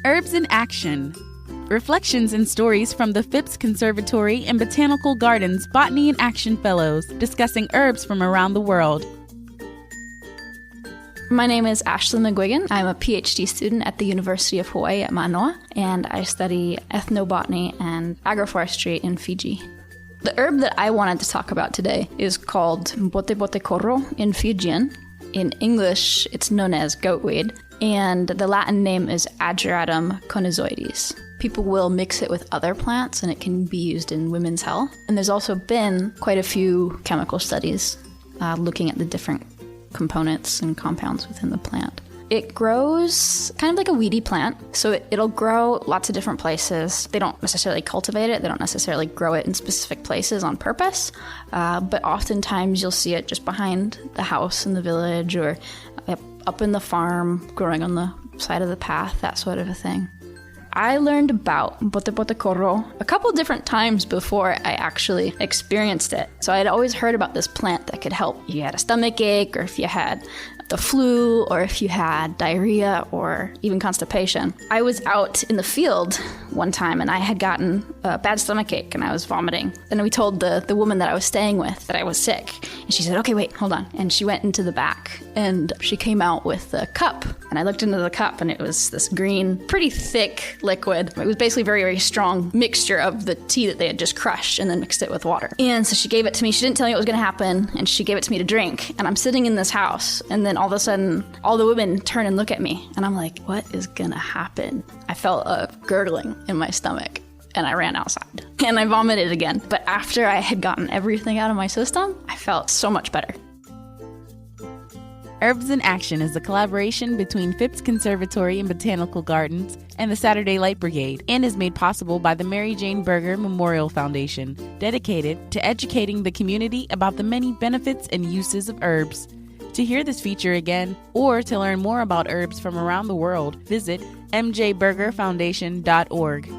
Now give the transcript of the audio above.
Herbs in Action. Reflections and stories from the Phipps Conservatory and Botanical Gardens Botany in Action Fellows discussing herbs from around the world. My name is Ashley McGuigan. I'm a PhD student at the University of Hawaii at Manoa, and I study ethnobotany and agroforestry in Fiji. The herb that I wanted to talk about today is called Botanical in Fijian. In English, it's known as goatweed, and the Latin name is Ageratum conizoides. People will mix it with other plants, and it can be used in women's health. And there's also been quite a few chemical studies looking at the different components and compounds within the plant. It grows kind of like a weedy plant, so it'll grow lots of different places. They don't necessarily cultivate it, they don't necessarily grow it in specific places on purpose, but oftentimes you'll see it just behind the house in the village or up in the farm, growing on the side of the path, that sort of a thing. I learned about Botanical a couple different times before I actually experienced it. So I had always heard about this plant that could help if you had a stomach ache, or if you had the flu, or if you had diarrhea, or even constipation. I was out in the field one time and I had gotten a bad stomach ache and I was vomiting. And we told the woman that I was staying with that I was sick. And she said, okay, wait, hold on. And she went into the back and she came out with a cup. And I looked into the cup and it was this green, pretty thick liquid. It was basically a very, very strong mixture of the tea that they had just crushed and then mixed it with water. And so she gave it to me. She didn't tell me what was going to happen. And she gave it to me to drink. And I'm sitting in this house. And then all of a sudden, all the women turn and look at me. And I'm like, what is going to happen? I felt a gurgling in my stomach. And I ran outside. And I vomited again. But after I had gotten everything out of my system, I felt so much better. Herbs in Action is a collaboration between Phipps Conservatory and Botanical Gardens and the Saturday Light Brigade, and is made possible by the Mary Jane Berger Memorial Foundation, dedicated to educating the community about the many benefits and uses of herbs. To hear this feature again, or to learn more about herbs from around the world, visit mjbergerfoundation.org.